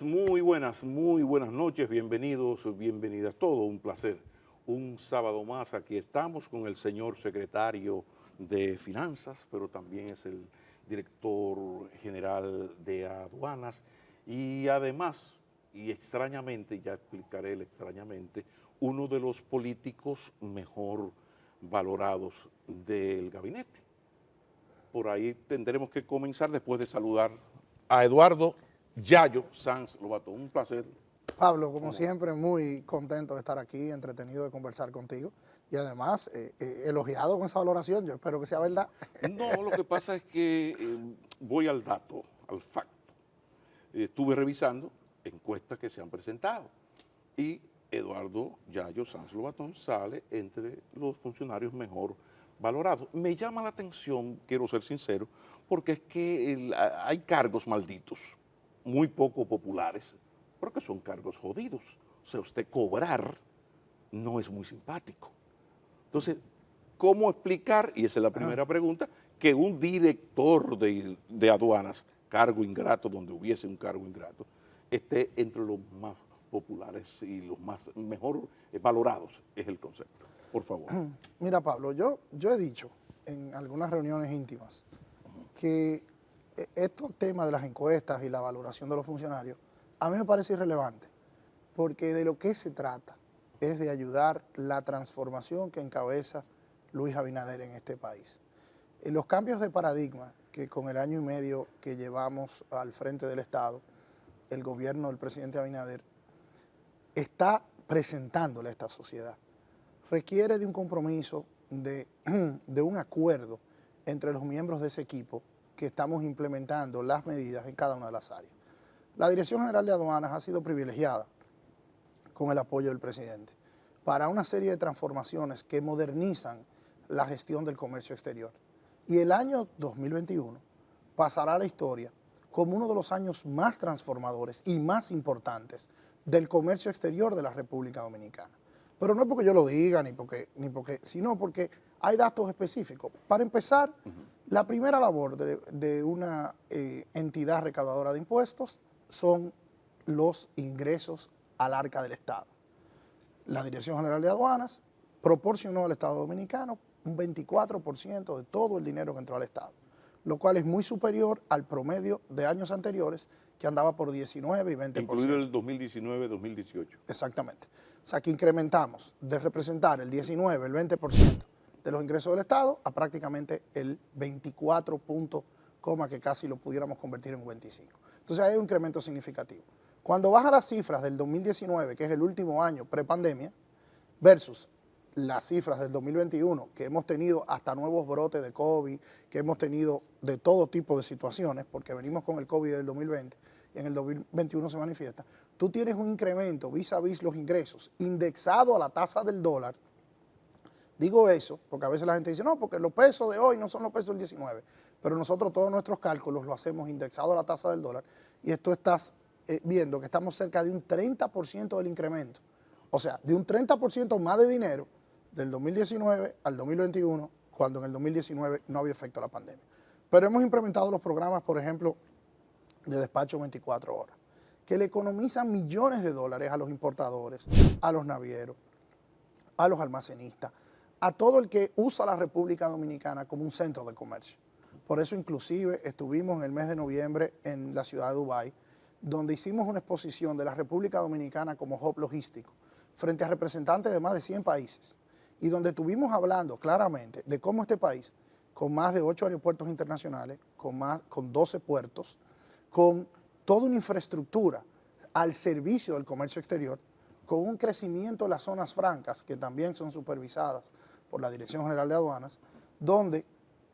muy buenas noches, bienvenidos, bienvenidas, todo un placer. Un sábado más aquí estamos con el señor secretario de Finanzas, pero también es el director general de aduanas y además, y extrañamente, ya explicaré el extrañamente, uno de los políticos mejor valorados del gabinete. Por ahí tendremos que comenzar después de saludar a Eduardo Yayo Sanz Lobato. Un placer. Pablo, como siempre, muy contento de estar aquí, entretenido de conversar contigo y además elogiado con esa valoración. Yo espero que sea verdad. No, lo que pasa es que voy al dato, al facto. Estuve revisando encuestas que se han presentado y Eduardo Yayo Sanz Lobatón sale entre los funcionarios mejor valorados. Me llama la atención, quiero ser sincero, porque es que hay cargos malditos, muy poco populares, pero que son cargos jodidos. O sea, usted cobrar no es muy simpático. Entonces, ¿cómo explicar, y esa es la primera pregunta, que un director de aduanas, cargo ingrato, donde hubiese un cargo ingrato, esté entre los más populares y los más mejor valorados? Es el concepto. Por favor. Mira, Pablo, yo he dicho en algunas reuniones íntimas que estos temas de las encuestas y la valoración de los funcionarios a mí me parece irrelevante, porque de lo que se trata es de ayudar la transformación que encabeza Luis Abinader en este país. Los cambios de paradigma que con el año y medio que llevamos al frente del Estado, el gobierno del presidente Abinader está presentándole a esta sociedad, requiere de un compromiso, de un acuerdo entre los miembros de ese equipo que estamos implementando las medidas en cada una de las áreas. La Dirección General de Aduanas ha sido privilegiada con el apoyo del presidente para una serie de transformaciones que modernizan la gestión del comercio exterior. Y el año 2021 pasará a la historia como uno de los años más transformadores y más importantes del comercio exterior de la República Dominicana. Pero no es porque yo lo diga, sino porque hay datos específicos. Para empezar, la primera labor de una entidad recaudadora de impuestos son los ingresos al arca del Estado. La Dirección General de Aduanas proporcionó al Estado Dominicano un 24% de todo el dinero que entró al Estado, lo cual es muy superior al promedio de años anteriores, que andaba por 19 y 20%. Incluido el 2019-2018. Exactamente. O sea, que incrementamos de representar el 19, el 20% de los ingresos del Estado a prácticamente el 24 punto, que casi lo pudiéramos convertir en un 25. Entonces hay un incremento significativo. Cuando baja las cifras del 2019, que es el último año prepandemia, versus las cifras del 2021, que hemos tenido hasta nuevos brotes de COVID, que hemos tenido de todo tipo de situaciones, porque venimos con el COVID del 2020 y en el 2021 se manifiesta, tú tienes un incremento vis a vis los ingresos indexado a la tasa del dólar. Digo eso porque a veces la gente dice, no, porque los pesos de hoy no son los pesos del 19, pero nosotros todos nuestros cálculos lo hacemos indexado a la tasa del dólar y esto estás viendo que estamos cerca de un 30% del incremento. O sea, de un 30% más de dinero del 2019 al 2021, cuando en el 2019 no había efecto de la pandemia. Pero hemos implementado los programas, por ejemplo, de despacho 24 horas, que le economizan millones de dólares a los importadores, a los navieros, a los almacenistas, a todo el que usa la República Dominicana como un centro de comercio. Por eso inclusive estuvimos en el mes de noviembre en la ciudad de Dubái, donde hicimos una exposición de la República Dominicana como hub logístico frente a representantes de más de 100 países y donde estuvimos hablando claramente de cómo este país, con más de 8 aeropuertos internacionales, con 12 puertos, con toda una infraestructura al servicio del comercio exterior, con un crecimiento de las zonas francas, que también son supervisadas por la Dirección General de Aduanas, donde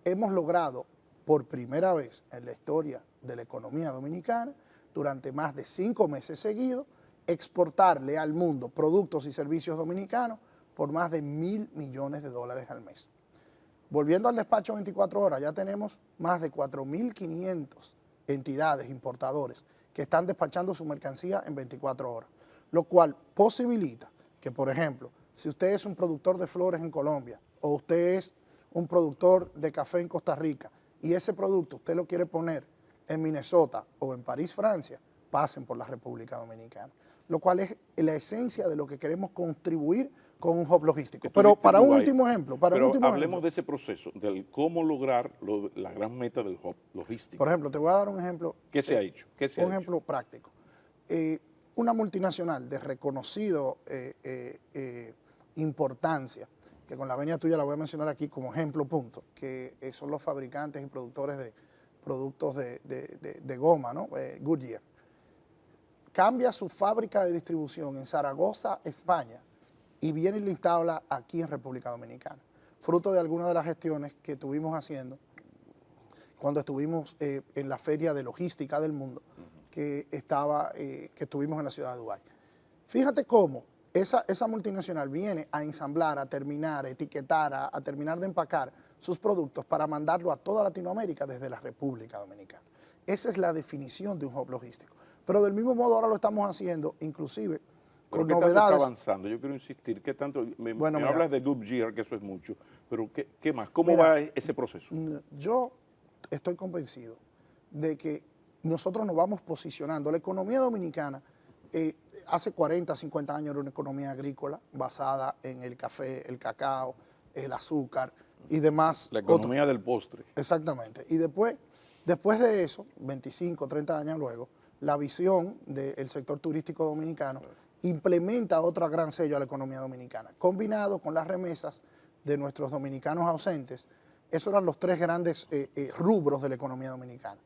hemos logrado por primera vez en la historia de la economía dominicana, durante más de 5 meses seguidos, exportarle al mundo productos y servicios dominicanos por más de $1.000 millones al mes. Volviendo al despacho 24 horas, ya tenemos más de 4.500 entidades, importadores, que están despachando su mercancía en 24 horas, lo cual posibilita que, por ejemplo, si usted es un productor de flores en Colombia o usted es un productor de café en Costa Rica y ese producto usted lo quiere poner en Minnesota o en París, Francia, pasen por la República Dominicana, lo cual es la esencia de lo que queremos contribuir con un hub logístico. Pero para un último ejemplo, hablemos de ese proceso, del cómo lograr la gran meta del hub logístico. Por ejemplo, te voy a dar un ejemplo. ¿Qué se ha hecho? Un ejemplo práctico. Una multinacional de reconocido importancia, que con la venia tuya la voy a mencionar aquí como ejemplo punto, que son los fabricantes y productores de productos de goma, ¿no? Goodyear. Cambia su fábrica de distribución en Zaragoza, España, y viene y la instala aquí en República Dominicana, fruto de algunas de las gestiones que estuvimos haciendo cuando estuvimos en la Feria de Logística del Mundo, que estuvimos en la ciudad de Dubái. Fíjate cómo esa multinacional viene a ensamblar, a terminar, a etiquetar, a terminar de empacar sus productos para mandarlo a toda Latinoamérica desde la República Dominicana. Esa es la definición de un hub logístico. Pero del mismo modo ahora lo estamos haciendo, inclusive, con ¿Qué novedades. tanto está avanzando? Yo quiero insistir, ¿qué tanto? Me hablas de Goodyear, que eso es mucho, pero ¿qué más? ¿Cómo va ese proceso? Yo estoy convencido de que nosotros nos vamos posicionando. La economía dominicana hace 40, 50 años era una economía agrícola basada en el café, el cacao, el azúcar y demás. La economía del postre. Exactamente. Y después de eso, 25, 30 años luego, la visión del sector turístico dominicano implementa otro gran sello a la economía dominicana, combinado con las remesas de nuestros dominicanos ausentes. Esos eran los tres grandes rubros de la economía dominicana.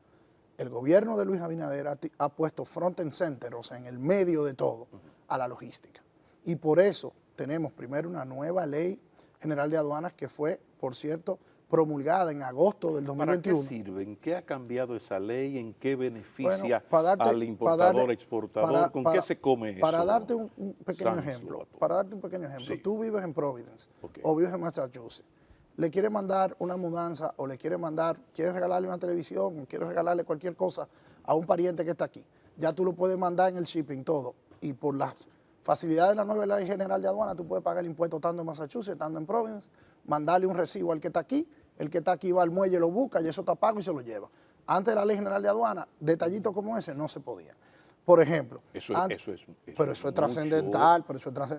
El gobierno de Luis Abinader ha puesto front and center, o sea, en el medio de todo, a la logística. Y por eso tenemos primero una nueva ley general de aduanas que fue, por cierto, promulgada en agosto del 2021. ¿Para qué sirve? ¿En qué ha cambiado esa ley? ¿En qué beneficia al importador, exportador? ¿Con qué se come eso? Para darte un pequeño ejemplo, Sí. Tú vives en Providence Okay. o vives en Massachusetts, le quieres mandar una mudanza o quieres regalarle una televisión, quieres regalarle cualquier cosa a un pariente que está aquí. Ya tú lo puedes mandar en el shipping, todo. Y por las facilidades de la nueva ley general de aduana, tú puedes pagar el impuesto estando en Massachusetts, estando en Providence, mandarle un recibo al que está aquí, el que está aquí va al muelle, lo busca y eso está pago y se lo lleva. Antes de la ley general de aduana, detallitos como ese no se podía. Por ejemplo, pero eso es trascendental,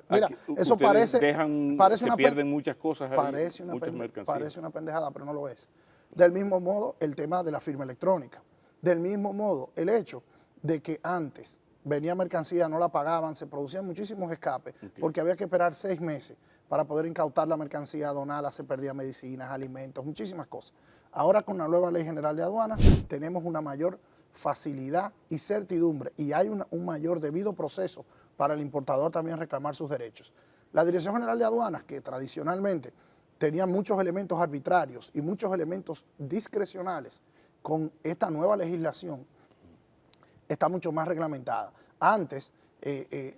Mira, eso pierden muchas cosas ahí, muchas mercancías. Parece una pendejada, pero no lo es. Del mismo modo, el tema de la firma electrónica. Del mismo modo, el hecho de que antes venía mercancía, no la pagaban, se producían muchísimos escapes, porque había que esperar 6 meses para poder incautar la mercancía, donarla, se perdían medicinas, alimentos, muchísimas cosas. Ahora con la nueva ley general de aduanas tenemos una mayor facilidad y certidumbre y hay un mayor debido proceso para el importador también reclamar sus derechos. La Dirección General de Aduanas, que tradicionalmente tenía muchos elementos arbitrarios y muchos elementos discrecionales, con esta nueva legislación está mucho más reglamentada. Antes,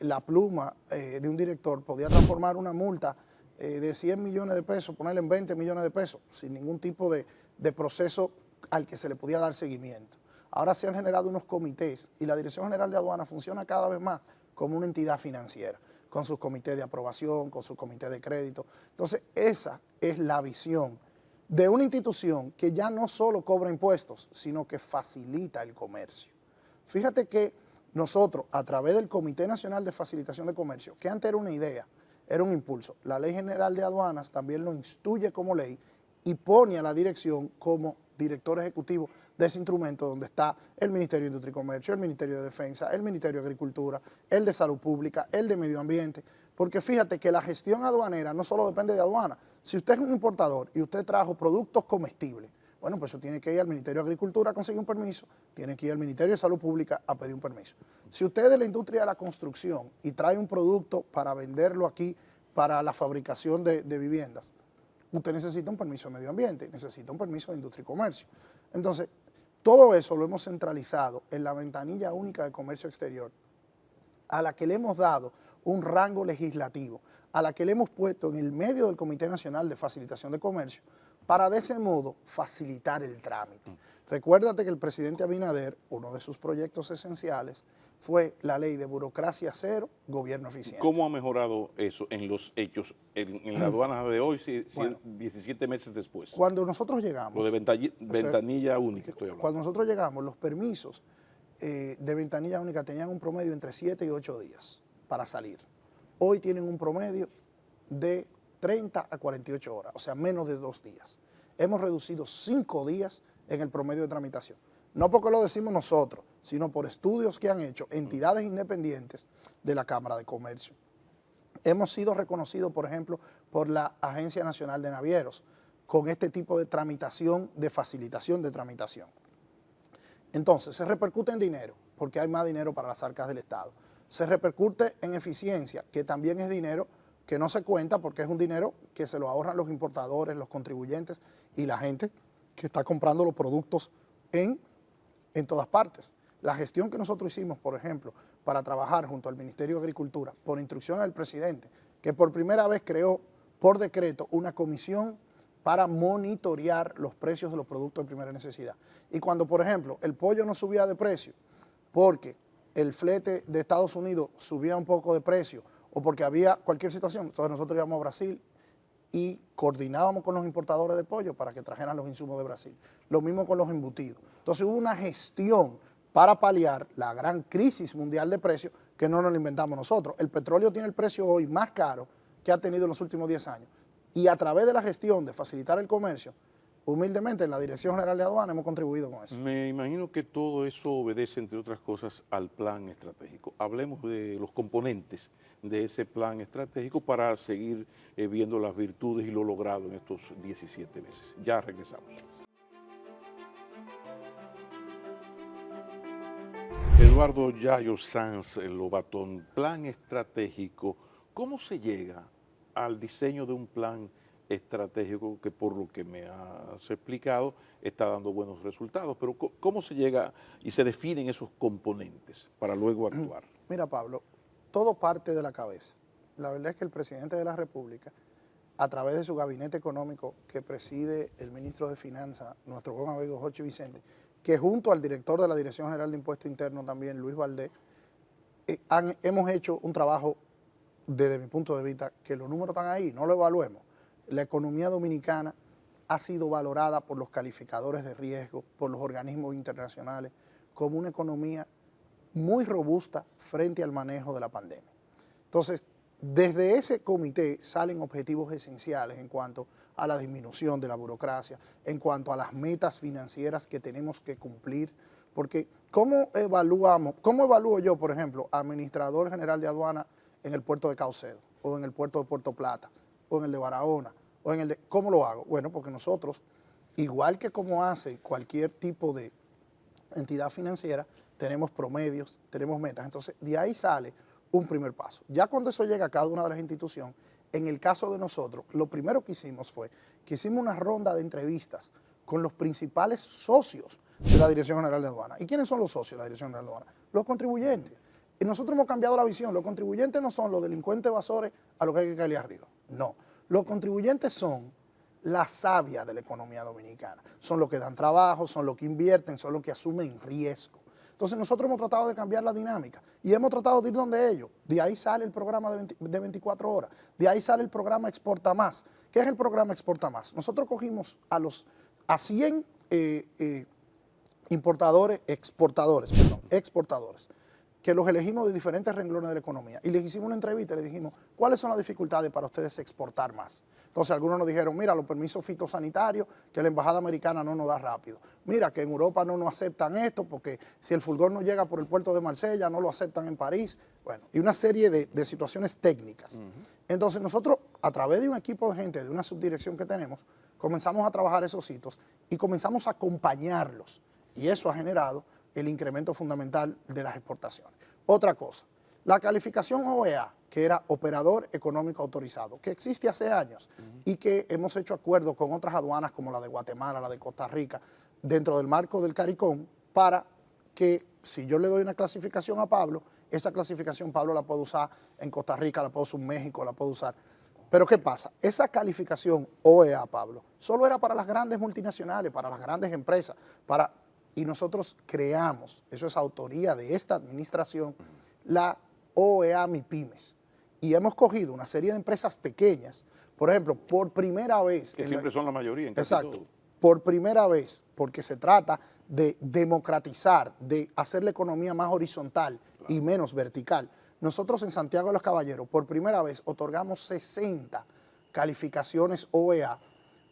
la pluma de un director podía transformar una multa de 100 millones de pesos, ponerle en 20 millones de pesos, sin ningún tipo de proceso al que se le podía dar seguimiento. Ahora se han generado unos comités y la Dirección General de Aduanas funciona cada vez más como una entidad financiera, con sus comités de aprobación, con sus comités de crédito. Entonces, esa es la visión de una institución que ya no solo cobra impuestos, sino que facilita el comercio. Fíjate que nosotros, a través del Comité Nacional de Facilitación de Comercio, que antes era una idea, era un impulso, la Ley General de Aduanas también lo instituye como ley y pone a la dirección como director ejecutivo de ese instrumento donde está el Ministerio de Industria y Comercio, el Ministerio de Defensa, el Ministerio de Agricultura, el de Salud Pública, el de Medio Ambiente, porque fíjate que la gestión aduanera no solo depende de aduana. Si usted es un importador y usted trajo productos comestibles, bueno, pues eso tiene que ir al Ministerio de Agricultura a conseguir un permiso, tiene que ir al Ministerio de Salud Pública a pedir un permiso. Si usted es de la industria de la construcción y trae un producto para venderlo aquí para la fabricación de viviendas, usted necesita un permiso de medio ambiente, necesita un permiso de industria y comercio. Entonces, todo eso lo hemos centralizado en la ventanilla única de comercio exterior, a la que le hemos dado un rango legislativo, a la que le hemos puesto en el medio del Comité Nacional de Facilitación de Comercio, para de ese modo facilitar el trámite. Recuérdate que el presidente Abinader, uno de sus proyectos esenciales, fue la ley de burocracia cero, gobierno eficiente. ¿Cómo ha mejorado eso en los hechos, en la aduana de hoy, 17 meses después? Cuando nosotros llegamos... Lo de ventanilla única estoy hablando. Cuando nosotros llegamos, los permisos de ventanilla única tenían un promedio entre 7 y 8 días para salir. Hoy tienen un promedio de 30 a 48 horas, o sea, menos de 2 días. Hemos reducido 5 días en el promedio de tramitación. No porque lo decimos nosotros, sino por estudios que han hecho entidades independientes de la Cámara de Comercio. Hemos sido reconocidos, por ejemplo, por la Agencia Nacional de Navieros, con este tipo de tramitación, de facilitación de tramitación. Entonces, se repercute en dinero, porque hay más dinero para las arcas del Estado. Se repercute en eficiencia, que también es dinero que no se cuenta porque es un dinero que se lo ahorran los importadores, los contribuyentes y la gente que está comprando los productos en todas partes. La gestión que nosotros hicimos, por ejemplo, para trabajar junto al Ministerio de Agricultura, por instrucción del presidente, que por primera vez creó por decreto una comisión para monitorear los precios de los productos de primera necesidad. Y cuando, por ejemplo, el pollo no subía de precio porque el flete de Estados Unidos subía un poco de precio o porque había cualquier situación, entonces nosotros íbamos a Brasil y coordinábamos con los importadores de pollo para que trajeran los insumos de Brasil. Lo mismo con los embutidos. Entonces hubo una gestión para paliar la gran crisis mundial de precios que no nos lo inventamos nosotros. El petróleo tiene el precio hoy más caro que ha tenido en los últimos 10 años. Y a través de la gestión de facilitar el comercio, humildemente en la Dirección General de Aduanas hemos contribuido con eso. Me imagino que todo eso obedece, entre otras cosas, al plan estratégico. Hablemos de los componentes de ese plan estratégico para seguir viendo las virtudes y lo logrado en estos 17 meses. Ya regresamos. Eduardo Yayo Sanz Lobatón, plan estratégico. ¿Cómo se llega al diseño de un plan estratégico que, por lo que me has explicado, está dando buenos resultados? Pero ¿cómo se llega y se definen esos componentes para luego actuar? Mira, Pablo, todo parte de la cabeza. La verdad es que el presidente de la República, a través de su gabinete económico que preside el ministro de Finanzas, nuestro buen amigo Jochi Vicente, que junto al director de la Dirección General de Impuestos Internos también, Luis Valdés, hemos hecho un trabajo, desde mi punto de vista, que los números están ahí, no lo evaluemos. La economía dominicana ha sido valorada por los calificadores de riesgo, por los organismos internacionales, como una economía muy robusta frente al manejo de la pandemia. Entonces, desde ese comité salen objetivos esenciales en cuanto a la disminución de la burocracia, en cuanto a las metas financieras que tenemos que cumplir, porque ¿cómo evalúo yo, por ejemplo, administrador general de aduana en el puerto de Caucedo, o en el puerto de Puerto Plata, o en el de Barahona, o en el de... ¿Cómo lo hago? Bueno, porque nosotros, igual que como hace cualquier tipo de entidad financiera, tenemos promedios, tenemos metas. Entonces, de ahí sale un primer paso. Ya cuando eso llega a cada una de las instituciones, en el caso de nosotros, lo primero que hicimos fue que hicimos una ronda de entrevistas con los principales socios de la Dirección General de Aduanas. ¿Y quiénes son los socios de la Dirección General de Aduanas? Los contribuyentes. Y nosotros hemos cambiado la visión. Los contribuyentes no son los delincuentes evasores a los que hay que caerle arriba. No. Los contribuyentes son la savia de la economía dominicana. Son los que dan trabajo, son los que invierten, son los que asumen riesgo. Entonces nosotros hemos tratado de cambiar la dinámica y hemos tratado de ir donde ellos. De ahí sale el programa de 24 horas. De ahí sale el programa Exporta Más. ¿Qué es el programa Exporta Más? Nosotros cogimos a 100 exportadores, que los elegimos de diferentes renglones de la economía y les hicimos una entrevista y les dijimos, ¿cuáles son las dificultades para ustedes exportar más? Entonces algunos nos dijeron, mira, los permisos fitosanitarios que la embajada americana no nos da rápido. Mira, que en Europa no nos aceptan esto porque si el furgón no llega por el puerto de Marsella, no lo aceptan en París. Bueno, y una serie de situaciones técnicas. Entonces nosotros, a través de un equipo de gente, de una subdirección que tenemos, comenzamos a trabajar esos hitos y comenzamos a acompañarlos. Y eso ha generado el incremento fundamental de las exportaciones. Otra cosa, la calificación OEA, que era Operador Económico Autorizado, que existe hace años y que hemos hecho acuerdos con otras aduanas como la de Guatemala, la de Costa Rica, dentro del marco del CARICOM, para que si yo le doy una clasificación a Pablo, esa clasificación Pablo la puede usar en Costa Rica, la puede usar en México, la puede usar. Pero ¿qué pasa? Esa calificación OEA, Pablo, solo era para las grandes multinacionales, para las grandes empresas, y nosotros creamos, eso es autoría de esta administración, la OEA MIPYMES. Y hemos cogido una serie de empresas pequeñas, por ejemplo, por primera vez. Que siempre son la mayoría en casi exacto, todo. por primera vez, porque se trata de democratizar, de hacer la economía más horizontal y menos vertical. Nosotros en Santiago de los Caballeros, por primera vez, otorgamos 60 calificaciones OEA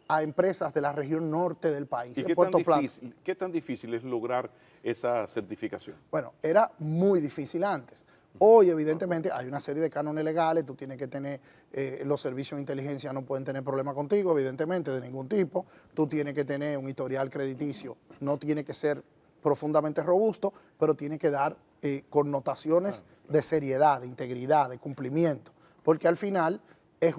a empresas de la región norte del país, ¿Y de Puerto Plata. qué tan difícil es lograr esa certificación? Bueno, era muy difícil antes. Hoy, evidentemente, hay una serie de cánones legales, tú tienes que tener, los servicios de inteligencia no pueden tener problemas contigo, evidentemente, de ningún tipo. Tú tienes que tener un historial crediticio, no tiene que ser profundamente robusto, pero tiene que dar connotaciones de seriedad, de integridad, de cumplimiento, porque al final es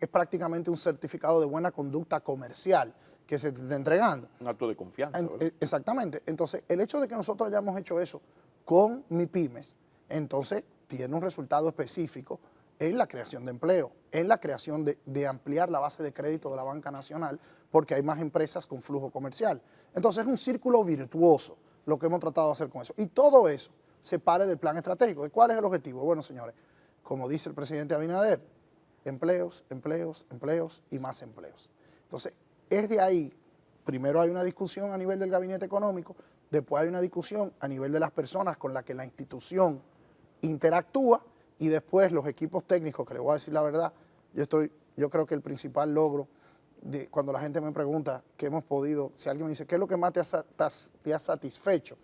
prácticamente un certificado de buena conducta comercial que se te está entregando. Un acto de confianza, ¿verdad? Exactamente. Entonces, el hecho de que nosotros hayamos hecho eso con MIPYMES, entonces tiene un resultado específico en la creación de empleo, en la creación de ampliar la base de crédito de la banca nacional, porque hay más empresas con flujo comercial. Entonces es un círculo virtuoso lo que hemos tratado de hacer con eso. Y todo eso se parte del plan estratégico. ¿De cuál es el objetivo? Bueno, señores, como dice el presidente Abinader, empleos, empleos, empleos y más empleos. Entonces, es de ahí, primero hay una discusión a nivel del gabinete económico, después hay una discusión a nivel de las personas con las que la institución interactúa y después los equipos técnicos, que les voy a decir la verdad, yo creo que el principal logro, cuando la gente me pregunta qué hemos podido, si alguien me dice, ¿qué es lo que más te ha satisfecho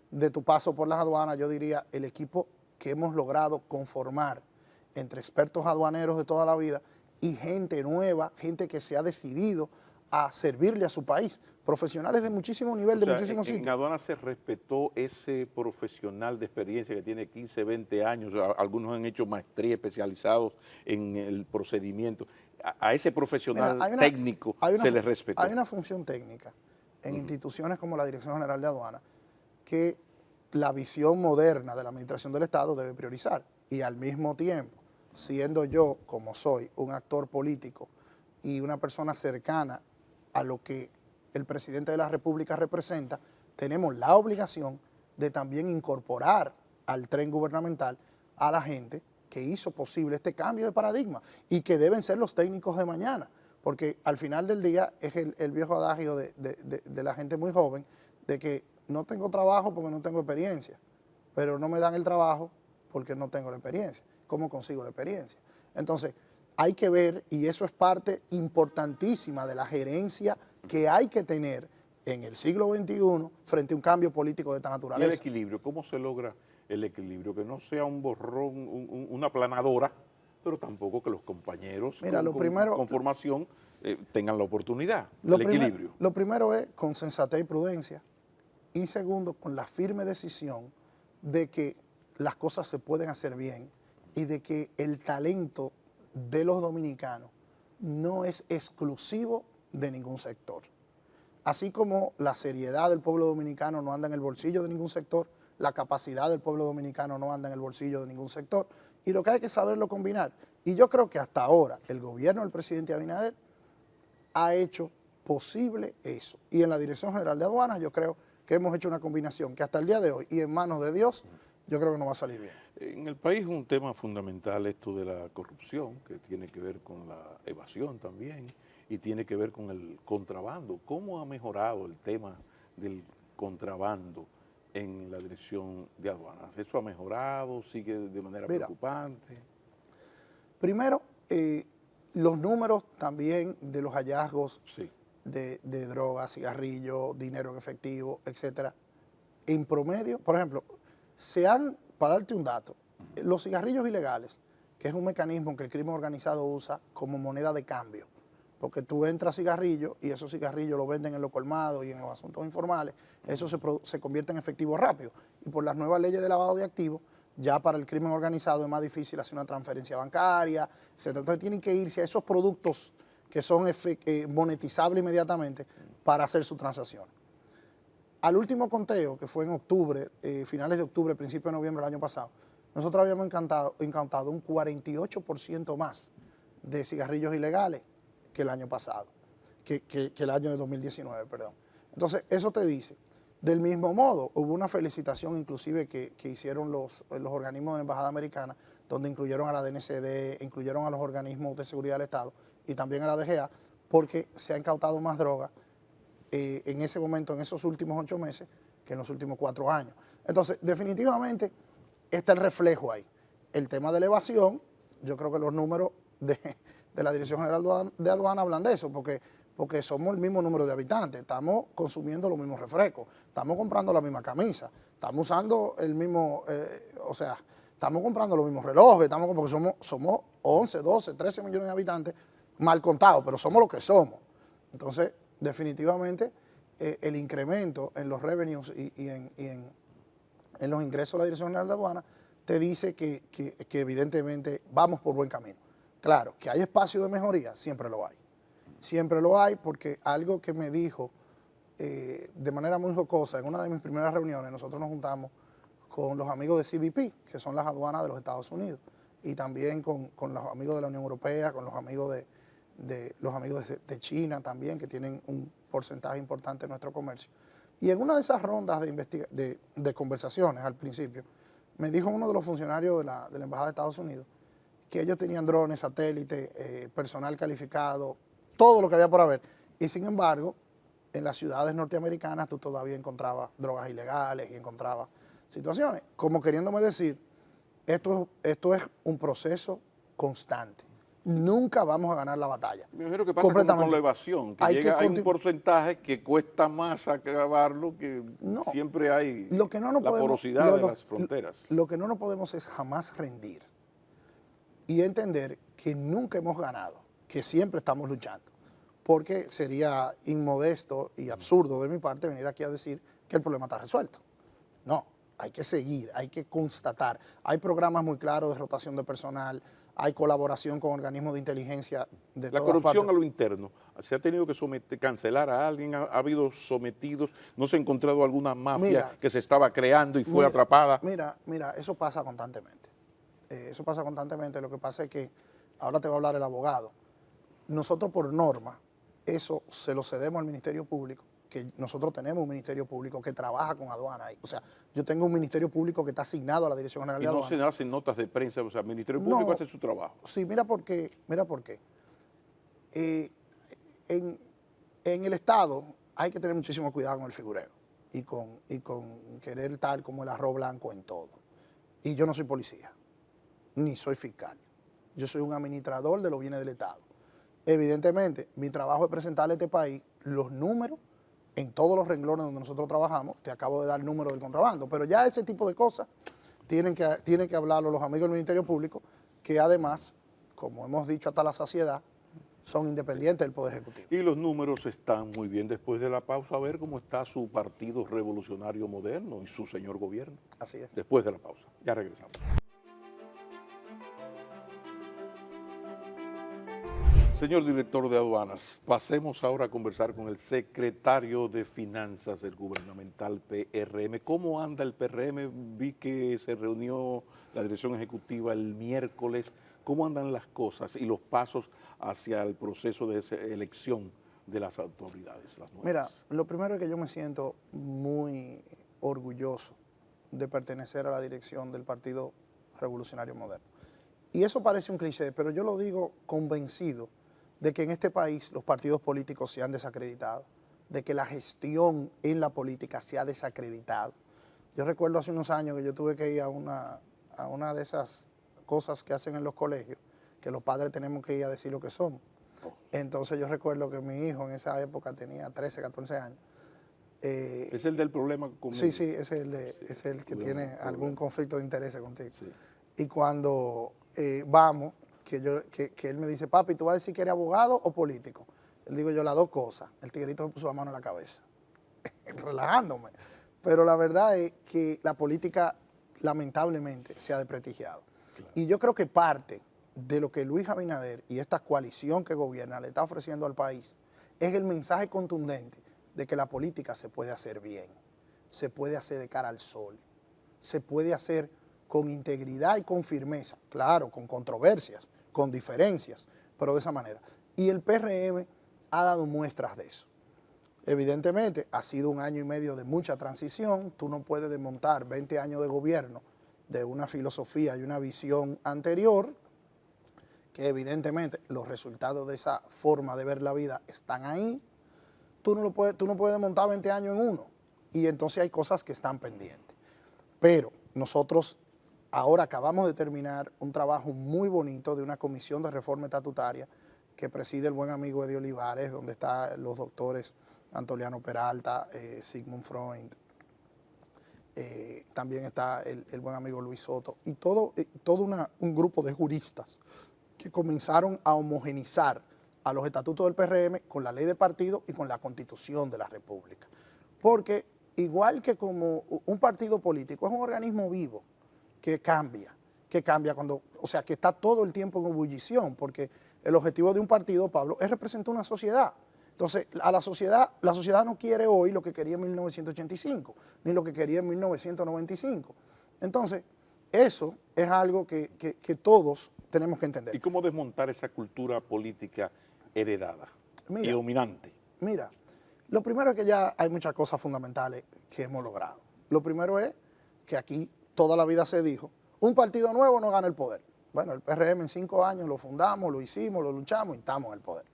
de tu paso por las aduanas? Yo diría, el equipo que hemos logrado conformar entre expertos aduaneros de toda la vida y gente nueva, gente que se ha decidido a servirle a su país, profesionales de muchísimo nivel, de muchísimos sitios. En aduana se respetó ese profesional de experiencia que tiene 15, 20 años, algunos han hecho maestría especializados en el procedimiento. A ese profesional técnico se le respetó. Hay una función técnica en instituciones como la Dirección General de Aduana que la visión moderna de la Administración del Estado debe priorizar y al mismo tiempo, siendo yo, como soy, un actor político y una persona cercana a lo que el presidente de la República representa, tenemos la obligación de también incorporar al tren gubernamental a la gente que hizo posible este cambio de paradigma y que deben ser los técnicos de mañana, porque al final del día es el viejo adagio de la gente muy joven, de que no tengo trabajo porque no tengo experiencia, pero no me dan el trabajo porque no tengo la experiencia. ¿Cómo consigo la experiencia? Entonces, hay que ver, y eso es parte importantísima de la gerencia que hay que tener en el siglo XXI frente a un cambio político de esta naturaleza. ¿Y el equilibrio? ¿Cómo se logra el equilibrio? Que no sea un borrón, una planadora, pero tampoco que los compañeros con formación tengan la oportunidad, el equilibrio. Lo primero es con sensatez y prudencia, y segundo, con la firme decisión de que las cosas se pueden hacer bien y de que el talento de los dominicanos no es exclusivo de ningún sector. Así como la seriedad del pueblo dominicano no anda en el bolsillo de ningún sector, la capacidad del pueblo dominicano no anda en el bolsillo de ningún sector, y lo que hay que saberlo combinar. Y yo creo que hasta ahora el gobierno del presidente Abinader ha hecho posible eso. Y en la Dirección General de Aduanas yo creo que hemos hecho una combinación que hasta el día de hoy y en manos de Dios, yo creo que no va a salir bien. En el país es un tema fundamental esto de la corrupción, que tiene que ver con la evasión también y tiene que ver con el contrabando. ¿Cómo ha mejorado el tema del contrabando en la Dirección de Aduanas? ¿Eso ha mejorado? ¿Sigue de manera preocupante? Primero, los números también de los hallazgos sí. de drogas, cigarrillos, dinero en efectivo, etcétera. En promedio, por ejemplo, para darte un dato, los cigarrillos ilegales, que es un mecanismo que el crimen organizado usa como moneda de cambio, porque tú entras cigarrillos y esos cigarrillos los venden en los colmados y en los asuntos informales, eso se convierte en efectivo rápido. Y por las nuevas leyes de lavado de activos, ya para el crimen organizado es más difícil hacer una transferencia bancaria, etc. Entonces tienen que irse a esos productos que son monetizables inmediatamente para hacer su transacción. Al último conteo, que fue en octubre, finales de octubre, principio de noviembre del año pasado, nosotros habíamos incautado un 48% más de cigarrillos ilegales que el año pasado, que el año de 2019, perdón. Entonces, eso te dice. Del mismo modo, hubo una felicitación inclusive que hicieron los organismos de la Embajada Americana, donde incluyeron a la DNCD, incluyeron a los organismos de seguridad del Estado y también a la DGA, porque se ha incautado más droga en ese momento, en esos últimos 8 meses, que en los últimos 4 años. Entonces, definitivamente, está el reflejo ahí. El tema de la evasión, yo creo que los números de la Dirección General de Aduana hablan de eso, porque somos el mismo número de habitantes, estamos consumiendo los mismos refrescos, estamos comprando la misma camisa, estamos usando el mismo, o sea, estamos comprando los mismos relojes, porque somos 11, 12, 13 millones de habitantes, mal contados, pero somos lo que somos. Entonces, definitivamente, el incremento en los revenues y en los ingresos de la Dirección General de Aduana te dice que evidentemente vamos por buen camino. Claro, que hay espacio de mejoría, siempre lo hay. Siempre lo hay, porque algo que me dijo de manera muy jocosa en una de mis primeras reuniones, nosotros nos juntamos con los amigos de CBP, que son las aduanas de los Estados Unidos, y también con los amigos de la Unión Europea, con los amigos de China también, que tienen un porcentaje importante de nuestro comercio. Y en una de esas rondas de conversaciones al principio, me dijo uno de los funcionarios de la Embajada de Estados Unidos que ellos tenían drones, satélites, personal calificado, todo lo que había por haber. Y sin embargo, en las ciudades norteamericanas tú todavía encontrabas drogas ilegales y encontrabas situaciones. Como queriéndome decir, esto es un proceso constante. Nunca vamos a ganar la batalla. Me imagino que pasa como con la evasión, que hay un porcentaje que cuesta más acabarlo, que siempre hay la porosidad de las fronteras. Lo que no nos podemos es jamás rendir y entender que nunca hemos ganado, que siempre estamos luchando, porque sería inmodesto y absurdo de mi parte venir aquí a decir que el problema está resuelto. No, hay que seguir, hay que constatar. Hay programas muy claros de rotación de personal, hay colaboración con organismos de inteligencia de todas partes. La corrupción a lo interno, ¿se ha tenido que cancelar a alguien? ¿Ha habido sometidos? ¿No se ha encontrado alguna mafia que se estaba creando y fue atrapada? Mira, eso pasa constantemente. Eso pasa constantemente. Lo que pasa es que, ahora te va a hablar el abogado, nosotros por norma, eso se lo cedemos al Ministerio Público, que nosotros tenemos un Ministerio Público que trabaja con aduana ahí. O sea, yo tengo un Ministerio Público que está asignado a la Dirección General de Aduana. Y no se hacen notas de prensa, o sea, el Ministerio Público hace su trabajo. Sí, mira por qué. En el Estado hay que tener muchísimo cuidado con el figurero y con querer tal como el arroz blanco en todo. Y yo no soy policía, ni soy fiscal. Yo soy un administrador de los bienes del Estado. Evidentemente, mi trabajo es presentarle a este país los números en todos los renglones donde nosotros trabajamos. Te acabo de dar el número del contrabando, pero ya ese tipo de cosas tienen que hablarlo los amigos del Ministerio Público, que además, como hemos dicho hasta la saciedad, son independientes del Poder Ejecutivo. Y los números están muy bien. Después de la pausa, a ver cómo está su Partido Revolucionario Moderno y su señor gobierno. Así es. Después de la pausa. Ya regresamos. Señor director de aduanas, pasemos ahora a conversar con el secretario de Finanzas del gubernamental PRM. ¿Cómo anda el PRM? Vi que se reunió la dirección ejecutiva el miércoles. ¿Cómo andan las cosas y los pasos hacia el proceso de elección de las autoridades? Mira, lo primero es que yo me siento muy orgulloso de pertenecer a la dirección del Partido Revolucionario Moderno. Y eso parece un cliché, pero yo lo digo convencido de que en este país los partidos políticos se han desacreditado, de que la gestión en la política se ha desacreditado. Yo recuerdo hace unos años que yo tuve que ir a una de esas cosas que hacen en los colegios, que los padres tenemos que ir a decir lo que somos. Entonces yo recuerdo que mi hijo en esa época tenía 13, 14 años. ¿Es el del problema conmigo? Sí, es el que tiene algún conflicto de intereses contigo. Sí. Y cuando vamos, que él me dice, papi, ¿tú vas a decir que eres abogado o político? Le digo yo las dos cosas. El tiguerito me puso la mano en la cabeza, relajándome. Pero la verdad es que la política lamentablemente se ha desprestigiado. Claro. Y yo creo que parte de lo que Luis Abinader y esta coalición que gobierna le está ofreciendo al país es el mensaje contundente de que la política se puede hacer bien, se puede hacer de cara al sol, se puede hacer con integridad y con firmeza, claro, con controversias, con diferencias, pero de esa manera. Y el PRM ha dado muestras de eso. Evidentemente, ha sido un año y medio de mucha transición. Tú no puedes desmontar 20 años de gobierno de una filosofía y una visión anterior, que evidentemente los resultados de esa forma de ver la vida están ahí. tú no puedes montar 20 años en uno. Y entonces hay cosas que están pendientes. Pero nosotros ahora acabamos de terminar un trabajo muy bonito de una comisión de reforma estatutaria que preside el buen amigo Eddie Olivares, donde están los doctores Antoliano Peralta, Sigmund Freud, también está el buen amigo Luis Soto, y todo un grupo de juristas que comenzaron a homogenizar a los estatutos del PRM con la ley de partido y con la Constitución de la República. Porque igual que como un partido político, es un organismo vivo que cambia cuando, o sea, que está todo el tiempo en ebullición, porque el objetivo de un partido, Pablo, es representar una sociedad. Entonces, la sociedad no quiere hoy lo que quería en 1985, ni lo que quería en 1995. Entonces, eso es algo que todos tenemos que entender. ¿Y cómo desmontar esa cultura política heredada y dominante? Mira, lo primero es que ya hay muchas cosas fundamentales que hemos logrado. Lo primero es que aquí toda la vida se dijo, un partido nuevo no gana el poder. Bueno, el PRM en 5 años lo fundamos, lo hicimos, lo luchamos y estamos en el poder.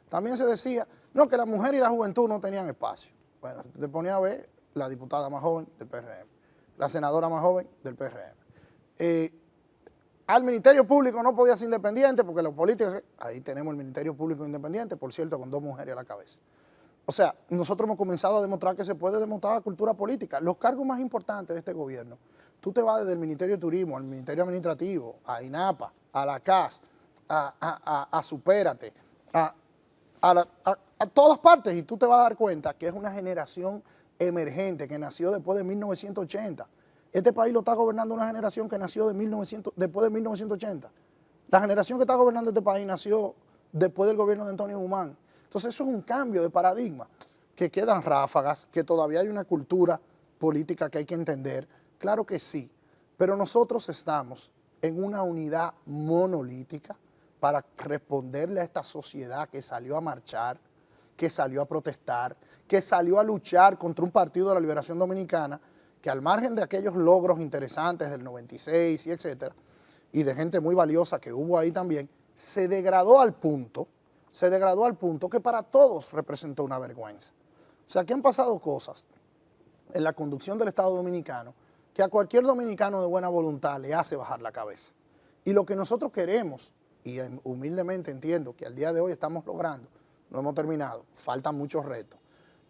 También se decía, no, que la mujer y la juventud no tenían espacio. Bueno, te ponía a ver la diputada más joven del PRM, la senadora más joven del PRM. Al Ministerio Público no podía ser independiente porque los políticos, ahí tenemos el Ministerio Público independiente, por cierto, con 2 mujeres a la cabeza. O sea, nosotros hemos comenzado a demostrar que se puede demostrar la cultura política. Los cargos más importantes de este gobierno, tú te vas desde el Ministerio de Turismo, al Ministerio Administrativo, a INAPA, a la CAS, a Supérate, a todas partes, y tú te vas a dar cuenta que es una generación emergente que nació después de 1980. Este país lo está gobernando una generación que nació después de 1980. La generación que está gobernando este país nació después del gobierno de Antonio Guzmán. Entonces eso es un cambio de paradigma, que quedan ráfagas, que todavía hay una cultura política que hay que entender. Claro que sí, pero nosotros estamos en una unidad monolítica para responderle a esta sociedad que salió a marchar, que salió a protestar, que salió a luchar contra un partido de la Liberación Dominicana, que al margen de aquellos logros interesantes del 96 y etcétera, y de gente muy valiosa que hubo ahí también, se degradó al punto que para todos representó una vergüenza. O sea, que han pasado cosas en la conducción del Estado Dominicano que a cualquier dominicano de buena voluntad le hace bajar la cabeza. Y lo que nosotros queremos, y humildemente entiendo que al día de hoy estamos logrando, no hemos terminado, faltan muchos retos.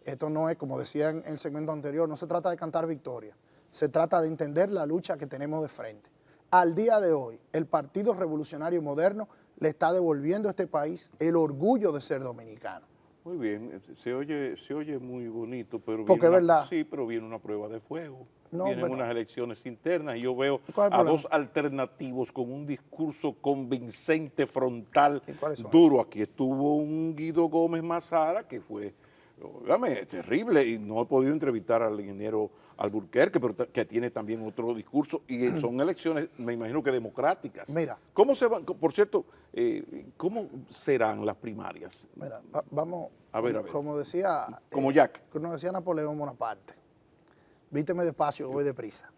Esto no es, como decía en el segmento anterior, no se trata de cantar victoria, se trata de entender la lucha que tenemos de frente. Al día de hoy, el Partido Revolucionario Moderno le está devolviendo a este país el orgullo de ser dominicano. Muy bien, se oye muy bonito, pero porque es verdad. Sí, pero viene una prueba de fuego. No, Vienen bueno, unas elecciones internas y yo veo ¿cuál es el a problema? 2 alternativos con un discurso convincente, frontal, ¿Y cuáles son duro. Aquí estuvo un Guido Gómez Mazara que fue, óigame, terrible, y no he podido entrevistar al ingeniero Alburquerque, pero que tiene también otro discurso, y son elecciones, me imagino que democráticas. Mira. ¿Cómo se van, por cierto, cómo serán las primarias? Mira, vamos, A ver. como decía, Como Jack. como decía Napoleón Bonaparte, vísteme despacio, voy deprisa.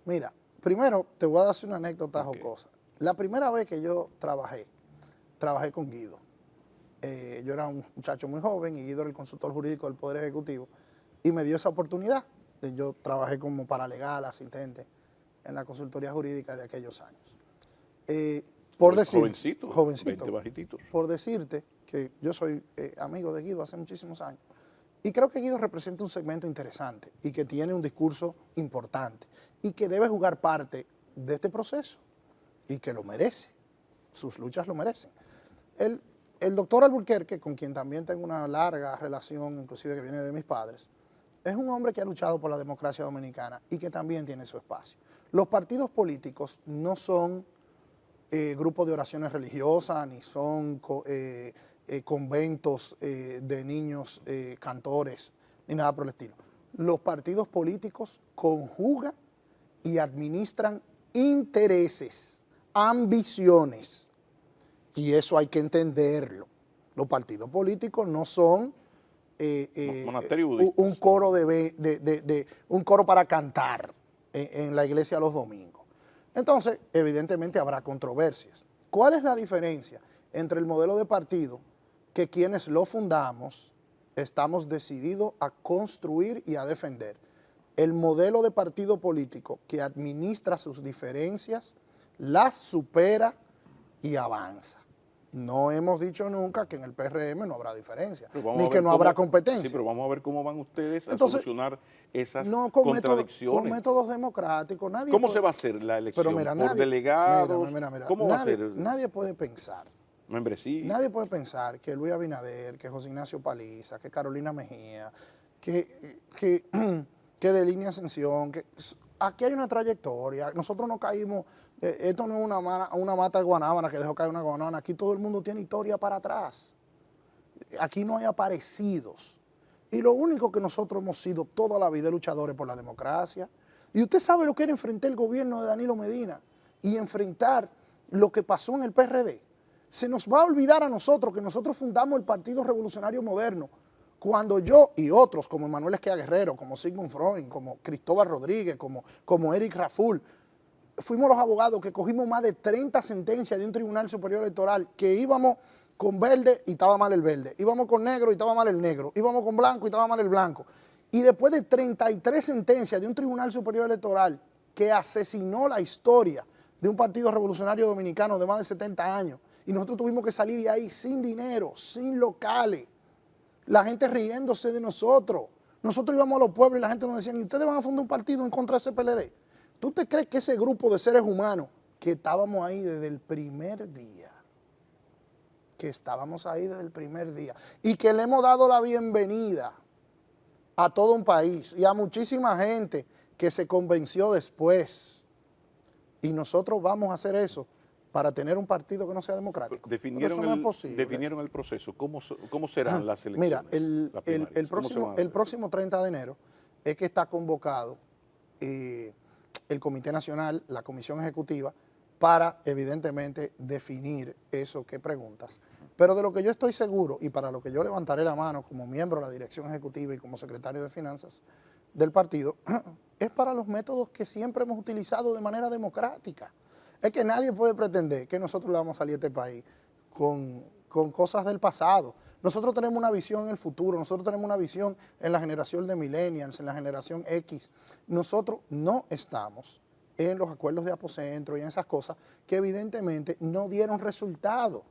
Mira, primero te voy a dar una anécdota jocosa. La primera vez que yo trabajé con Guido. Yo era un muchacho muy joven y Guido era el consultor jurídico del Poder Ejecutivo y me dio esa oportunidad. Yo trabajé como paralegal, asistente en la consultoría jurídica de aquellos años. Jovencito, 20 bajititos. por decirte que yo soy amigo de Guido hace muchísimos años. Y creo que Guido representa un segmento interesante y que tiene un discurso importante y que debe jugar parte de este proceso y que lo merece. Sus luchas lo merecen. El doctor Alburquerque, con quien también tengo una larga relación, inclusive que viene de mis padres, es un hombre que ha luchado por la democracia dominicana y que también tiene su espacio. Los partidos políticos no son grupos de oraciones religiosas, ni son conventos de niños cantores, ni nada por el estilo. Los partidos políticos conjugan y administran intereses, ambiciones, y eso hay que entenderlo. Los partidos políticos no son un coro un coro para cantar en la iglesia los domingos. Entonces, evidentemente habrá controversias. ¿Cuál es la diferencia entre el modelo de partido que quienes lo fundamos estamos decididos a construir y a defender el modelo de partido político que administra sus diferencias, las supera y avanza. No hemos dicho nunca que en el PRM no habrá diferencia, ni que no habrá competencia. Sí, pero vamos a ver cómo van ustedes a solucionar esas con contradicciones. Con métodos democráticos. ¿Cómo se va a hacer la elección? Pero mira, ¿Por delegados? ¿Cómo va a ser? Nadie puede pensar. Membresía. Nadie puede pensar que Luis Abinader, que José Ignacio Paliza, que Carolina Mejía, que de Línea Ascensión, que aquí hay una trayectoria. Nosotros no caímos, esto no es una mata de guanábana que dejó caer una guanábana. Aquí todo el mundo tiene historia para atrás. Aquí no hay aparecidos. Y lo único que nosotros hemos sido toda la vida luchadores por la democracia. Y usted sabe lo que era enfrentar el gobierno de Danilo Medina y enfrentar lo que pasó en el PRD. Se nos va a olvidar a nosotros que nosotros fundamos el Partido Revolucionario Moderno cuando yo y otros, como Manuel Esquia Guerrero, como Sigmund Freud, como Cristóbal Rodríguez, como Eric Raful, fuimos los abogados que cogimos más de 30 sentencias de un Tribunal Superior Electoral, que íbamos con verde y estaba mal el verde, íbamos con negro y estaba mal el negro, íbamos con blanco y estaba mal el blanco. Y después de 33 sentencias de un Tribunal Superior Electoral que asesinó la historia de un Partido Revolucionario Dominicano de más de 70 años, y nosotros tuvimos que salir de ahí sin dinero, sin locales, la gente riéndose de nosotros. Nosotros íbamos a los pueblos y la gente nos decía, ¿y ustedes van a fundar un partido en contra de ese PLD? ¿Tú te crees que ese grupo de seres humanos que estábamos ahí desde el primer día, y que le hemos dado la bienvenida a todo un país y a muchísima gente que se convenció después, y nosotros vamos a hacer eso para tener un partido que no sea democrático? Definieron el proceso. ¿Cómo serán las elecciones? Mira, el próximo 30 de enero es que está convocado el Comité Nacional, la Comisión Ejecutiva, para evidentemente definir eso que preguntas. Pero de lo que yo estoy seguro, y para lo que yo levantaré la mano como miembro de la dirección ejecutiva y como secretario de Finanzas del partido, es para los métodos que siempre hemos utilizado de manera democrática. Es que nadie puede pretender que nosotros le vamos a salir a este país con cosas del pasado. Nosotros tenemos una visión en el futuro, nosotros tenemos una visión en la generación de millennials, en la generación X. Nosotros no estamos en los acuerdos de apocentro y en esas cosas que evidentemente no dieron resultado.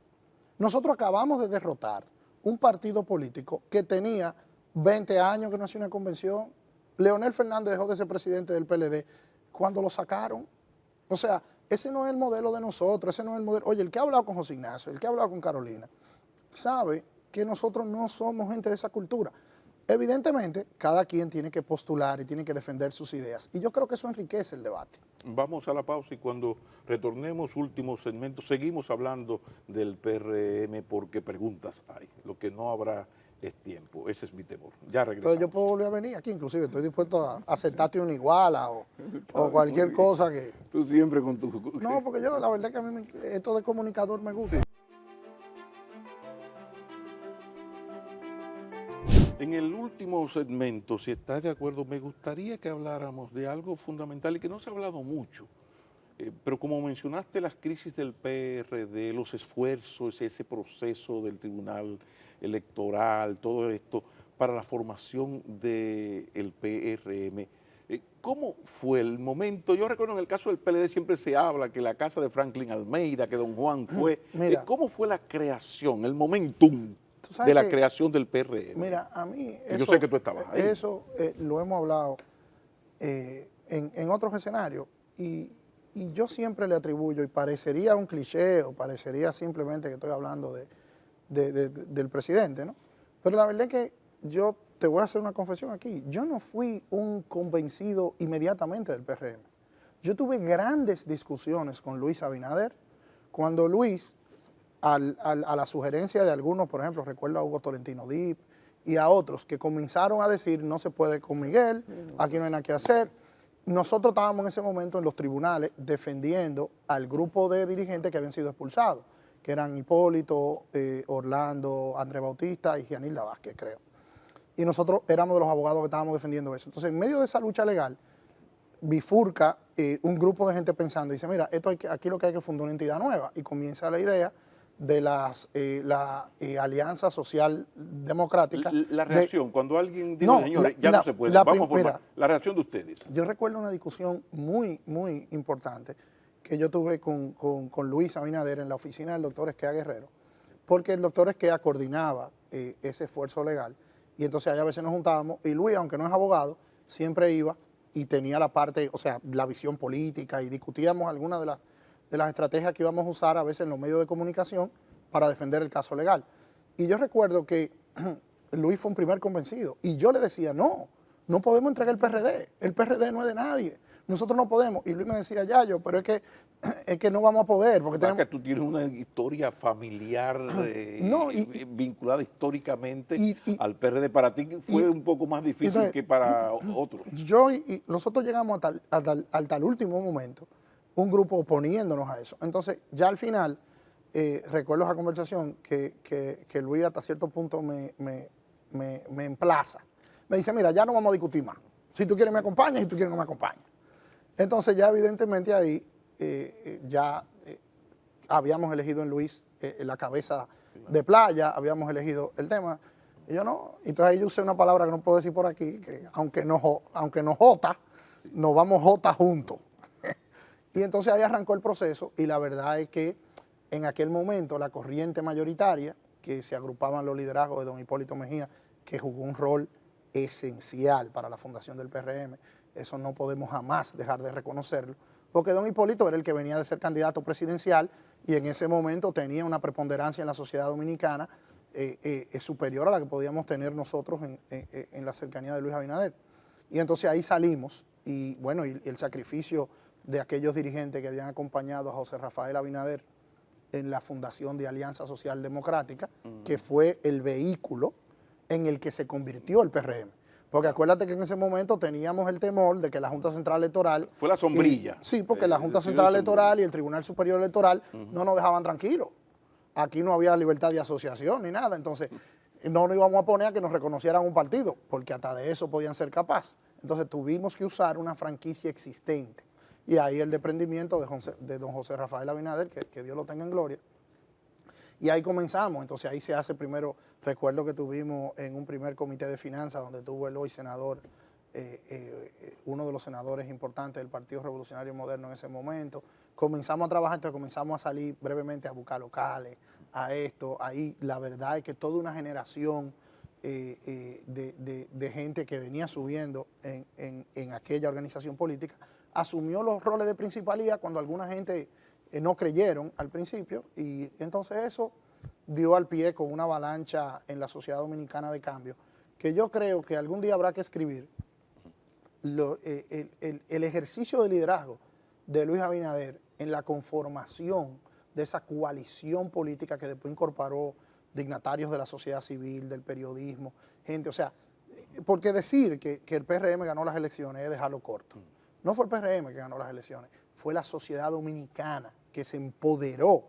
Nosotros acabamos de derrotar un partido político que tenía 20 años que no hacía una convención. Leonel Fernández dejó de ser presidente del PLD cuando lo sacaron. O sea, ese no es el modelo de nosotros, ese no es el modelo. Oye, el que ha hablado con José Ignacio, el que ha hablado con Carolina, sabe que nosotros no somos gente de esa cultura. Evidentemente, cada quien tiene que postular y tiene que defender sus ideas. Y yo creo que eso enriquece el debate. Vamos a la pausa y cuando retornemos, últimos segmentos, seguimos hablando del PRM porque preguntas hay. Lo que no habrá es tiempo. Ese es mi temor. Ya regresamos. Pero yo puedo volver a venir aquí, inclusive. Estoy dispuesto a aceptarte una iguala o cualquier cosa que... Tú siempre con tu... No, porque yo, la verdad que a mí esto de comunicador me gusta. Sí. En el último segmento, si estás de acuerdo, me gustaría que habláramos de algo fundamental y que no se ha hablado mucho, pero como mencionaste las crisis del PRD, los esfuerzos, ese proceso del Tribunal Electoral, todo esto para la formación del PRM, ¿cómo fue el momento? Yo recuerdo en el caso del PLD siempre se habla que la casa de Franklin Almeida, que don Juan fue, ¿cómo fue la creación, el momentum de la creación del PRM? Mira, a mí eso, yo sé que tú estabas ahí. Eso lo hemos hablado en otros escenarios y yo siempre le atribuyo, y parecería un cliché o parecería simplemente que estoy hablando del presidente, ¿no? Pero la verdad es que yo te voy a hacer una confesión aquí. Yo no fui un convencido inmediatamente del PRM. Yo tuve grandes discusiones con Luis Abinader cuando Luis, a la sugerencia de algunos, por ejemplo, recuerdo a Hugo Tolentino Dip y a otros que comenzaron a decir no se puede con Miguel, aquí no hay nada que hacer. Nosotros estábamos en ese momento en los tribunales defendiendo al grupo de dirigentes que habían sido expulsados, que eran Hipólito, Orlando, Andrés Bautista y Gianilda Vázquez, creo. Y nosotros éramos de los abogados que estábamos defendiendo eso. Entonces, en medio de esa lucha legal, bifurca un grupo de gente pensando, dice, mira, aquí lo que hay que fundar una entidad nueva, y comienza la idea de la Alianza Social Democrática. La reacción, cuando alguien dice, No, señores, ya no se puede, la vamos a formar, mira, la reacción de ustedes. yo recuerdo una discusión muy, muy importante que yo tuve con Luis Abinader en la oficina del doctor Esquea Guerrero, porque el doctor Esquea coordinaba ese esfuerzo legal, y entonces ahí a veces nos juntábamos, y Luis, aunque no es abogado, siempre iba y tenía la parte, o sea, la visión política, y discutíamos algunas de las estrategias que íbamos a usar a veces en los medios de comunicación para defender el caso legal. Y yo recuerdo que Luis fue un primer convencido, y yo le decía, no podemos entregar el PRD no es de nadie, nosotros no podemos. Y Luis me decía, Yayo, pero es que no vamos a poder. Porque tenemos... que tú tienes una historia familiar no, vinculada históricamente al PRD. Para ti fue un poco más difícil entonces, que para otros. Yo y nosotros llegamos al tal último momento, un grupo oponiéndonos a eso. Entonces, ya al final, recuerdo esa conversación que Luis hasta cierto punto me emplaza. Me dice, mira, ya no vamos a discutir más. Si tú quieres me acompañas, si tú quieres no me acompañas. Entonces ya evidentemente ahí habíamos elegido en Luis la cabeza de playa, habíamos elegido el tema. Y yo no. Entonces ahí yo usé una palabra que no puedo decir por aquí, que aunque nos jota, nos vamos jota juntos. Y entonces ahí arrancó el proceso, y la verdad es que en aquel momento la corriente mayoritaria, que se agrupaban los liderazgos de don Hipólito Mejía, que jugó un rol esencial para la fundación del PRM, eso no podemos jamás dejar de reconocerlo, porque don Hipólito era el que venía de ser candidato presidencial y en ese momento tenía una preponderancia en la sociedad dominicana superior a la que podíamos tener nosotros en la cercanía de Luis Abinader. Y entonces ahí salimos, y bueno, y el sacrificio de aquellos dirigentes que habían acompañado a José Rafael Abinader en la fundación de Alianza Social Democrática, que fue el vehículo en el que se convirtió el PRM. Porque acuérdate que en ese momento teníamos el temor de que la Junta Central Electoral... Fue la sombrilla. Sí, porque la Junta Central Electoral y el Tribunal Superior Electoral no nos dejaban tranquilos. Aquí no había libertad de asociación ni nada, entonces no nos íbamos a poner a que nos reconocieran un partido, porque hasta de eso podían ser capaces. Entonces tuvimos que usar una franquicia existente. Y ahí el desprendimiento de don José Rafael Abinader, que Dios lo tenga en gloria. Y ahí comenzamos, entonces ahí se hace primero, recuerdo que tuvimos en un primer comité de finanzas donde tuvo el hoy senador, uno de los senadores importantes del Partido Revolucionario Moderno en ese momento. Comenzamos a trabajar, entonces comenzamos a salir brevemente a buscar locales, a esto. Ahí la verdad es que toda una generación de gente que venía subiendo en aquella organización política asumió los roles de principalía cuando alguna gente no creyeron al principio, y entonces eso dio al pie con una avalancha en la sociedad dominicana de cambio, que yo creo que algún día habrá que escribir el ejercicio de liderazgo de Luis Abinader en la conformación de esa coalición política que después incorporó dignatarios de la sociedad civil, del periodismo, gente, o sea, porque decir que el PRM ganó las elecciones es dejarlo corto. No fue el PRM que ganó las elecciones, fue la sociedad dominicana que se empoderó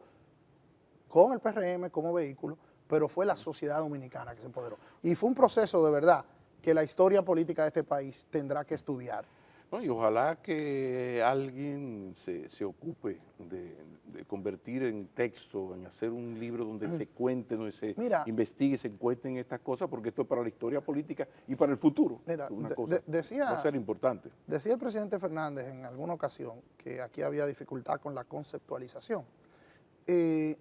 con el PRM como vehículo, pero fue la sociedad dominicana que se empoderó. Y fue un proceso de verdad que la historia política de este país tendrá que estudiar. No, y ojalá que alguien se ocupe de convertir en texto, en hacer un libro donde se cuente, donde se investigue, se cuenten estas cosas, porque esto es para la historia política y para el futuro. Mira, una cosa va a ser importante. Decía el presidente Fernández en alguna ocasión que aquí había dificultad con la conceptualización. El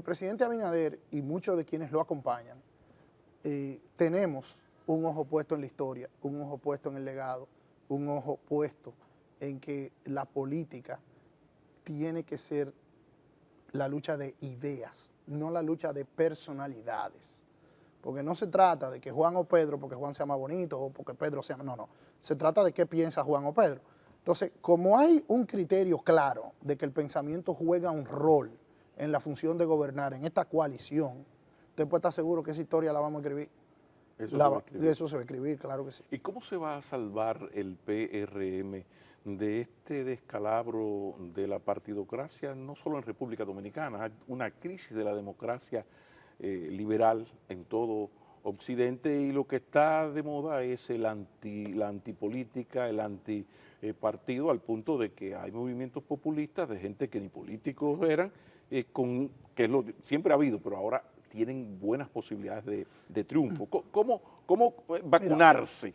presidente Abinader y muchos de quienes lo acompañan tenemos un ojo puesto en la historia, un ojo puesto en el legado, un ojo puesto en que la política tiene que ser la lucha de ideas, no la lucha de personalidades. Porque no se trata de que Juan o Pedro, porque Juan sea más bonito o porque Pedro sea... No. Se trata de qué piensa Juan o Pedro. Entonces, como hay un criterio claro de que el pensamiento juega un rol en la función de gobernar en esta coalición, usted puede estar seguro que esa historia la vamos a escribir. Eso se va a escribir, claro que sí. ¿Y cómo se va a salvar el PRM de este descalabro de la partidocracia, no solo en República Dominicana? Hay una crisis de la democracia liberal en todo Occidente, y lo que está de moda es la antipolítica, el partido al punto de que hay movimientos populistas de gente que ni políticos eran, que es siempre ha habido, pero ahora tienen buenas posibilidades de triunfo. ¿Cómo vacunarse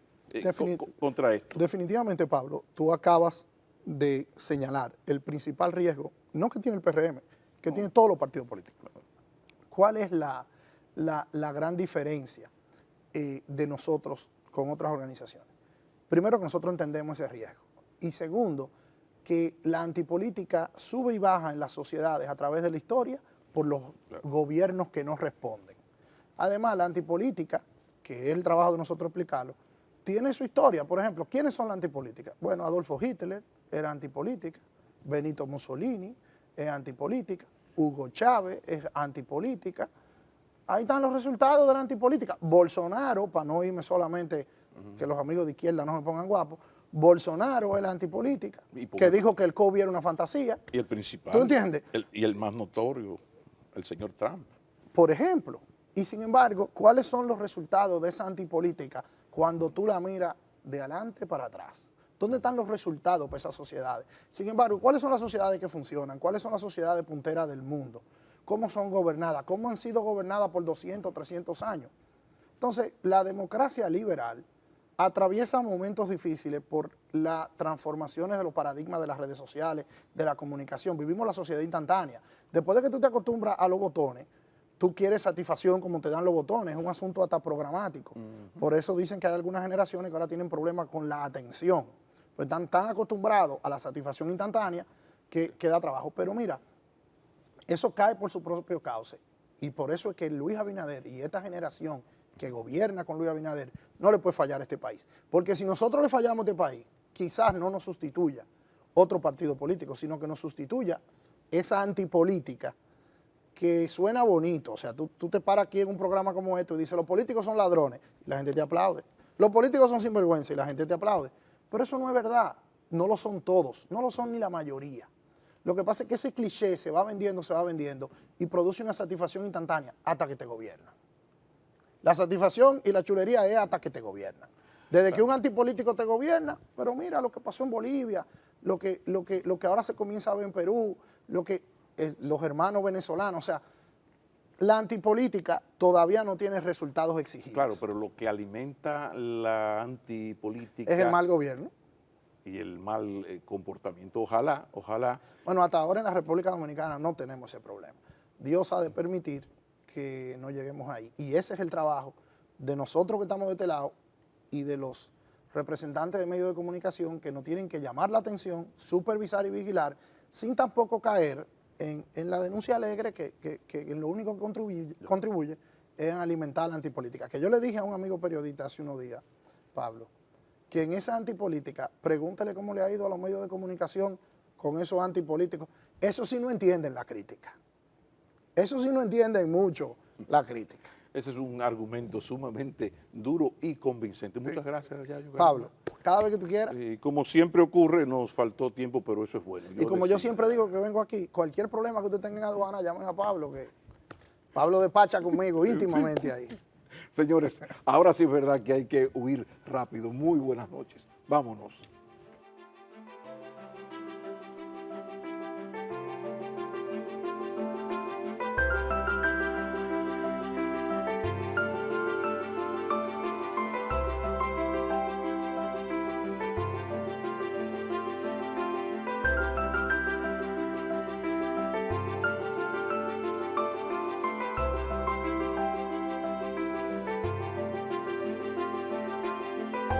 contra esto? Definitivamente, Pablo, tú acabas de señalar el principal riesgo, no que tiene el PRM, que tiene todos los partidos políticos. ¿Cuál es la gran diferencia de nosotros con otras organizaciones? Primero, que nosotros entendemos ese riesgo. Y segundo, que la antipolítica sube y baja en las sociedades a través de la historia por los gobiernos que no responden. Además, la antipolítica, que es el trabajo de nosotros explicarlo, tiene su historia. Por ejemplo, ¿quiénes son la antipolítica? Bueno, Adolfo Hitler era antipolítica, Benito Mussolini es antipolítica, Hugo Chávez es antipolítica. Ahí están los resultados de la antipolítica. Bolsonaro, para no irme solamente que los amigos de izquierda no me pongan guapos, Bolsonaro es la antipolítica, que dijo que el COVID era una fantasía. Y el principal. ¿Tú entiendes? Y el más notorio, el señor Trump. Por ejemplo. Y sin embargo, ¿cuáles son los resultados de esa antipolítica cuando tú la miras de adelante para atrás? ¿Dónde están los resultados para esas sociedades? Sin embargo, ¿cuáles son las sociedades que funcionan? ¿Cuáles son las sociedades punteras del mundo? ¿Cómo son gobernadas? ¿Cómo han sido gobernadas por 200, 300 años? Entonces, la democracia liberal atraviesa momentos difíciles por las transformaciones de los paradigmas de las redes sociales, de la comunicación. Vivimos la sociedad instantánea. Después de que tú te acostumbras a los botones, tú quieres satisfacción como te dan los botones, es un asunto hasta programático. Por eso dicen que hay algunas generaciones que ahora tienen problemas con la atención, pues están tan acostumbrados a la satisfacción instantánea que da trabajo. Pero mira, eso cae por su propio cauce, y por eso es que Luis Abinader y esta generación que gobierna con Luis Abinader no le puede fallar a este país. Porque si nosotros le fallamos a este país, quizás no nos sustituya otro partido político, sino que nos sustituya esa antipolítica que suena bonito. O sea, tú te paras aquí en un programa como este y dices, los políticos son ladrones, y la gente te aplaude. Los políticos son sinvergüenza, y la gente te aplaude. Pero eso no es verdad. No lo son todos, no lo son ni la mayoría. Lo que pasa es que ese cliché se va vendiendo y produce una satisfacción instantánea hasta que te gobiernan. La satisfacción y la chulería es hasta que te gobiernan. Desde que un antipolítico te gobierna, pero mira lo que pasó en Bolivia, lo que ahora se comienza a ver en Perú, los hermanos venezolanos. O sea, la antipolítica todavía no tiene resultados exigibles. Claro, pero lo que alimenta la antipolítica es el mal gobierno. Y el mal comportamiento. Ojalá. Bueno, hasta ahora en la República Dominicana no tenemos ese problema. Dios ha de permitir que no lleguemos ahí. Y ese es el trabajo de nosotros que estamos de este lado y de los representantes de medios de comunicación que nos tienen que llamar la atención, supervisar y vigilar, sin tampoco caer en la denuncia alegre que lo único que contribuye es a alimentar la antipolítica. Que yo le dije a un amigo periodista hace unos días, Pablo, que en esa antipolítica, pregúntale cómo le ha ido a los medios de comunicación con esos antipolíticos. Eso sí no entienden la crítica. Eso sí no entienden mucho la crítica. Ese es un argumento sumamente duro y convincente. Muchas gracias, Yayo. Pablo, cada vez que tú quieras. Como siempre ocurre, nos faltó tiempo, pero eso es bueno. Y como yo siempre digo que vengo aquí, cualquier problema que usted tenga en aduana, llamen a Pablo, que Pablo despacha conmigo íntimamente ahí. Señores, ahora sí es verdad que hay que huir rápido. Muy buenas noches. Vámonos.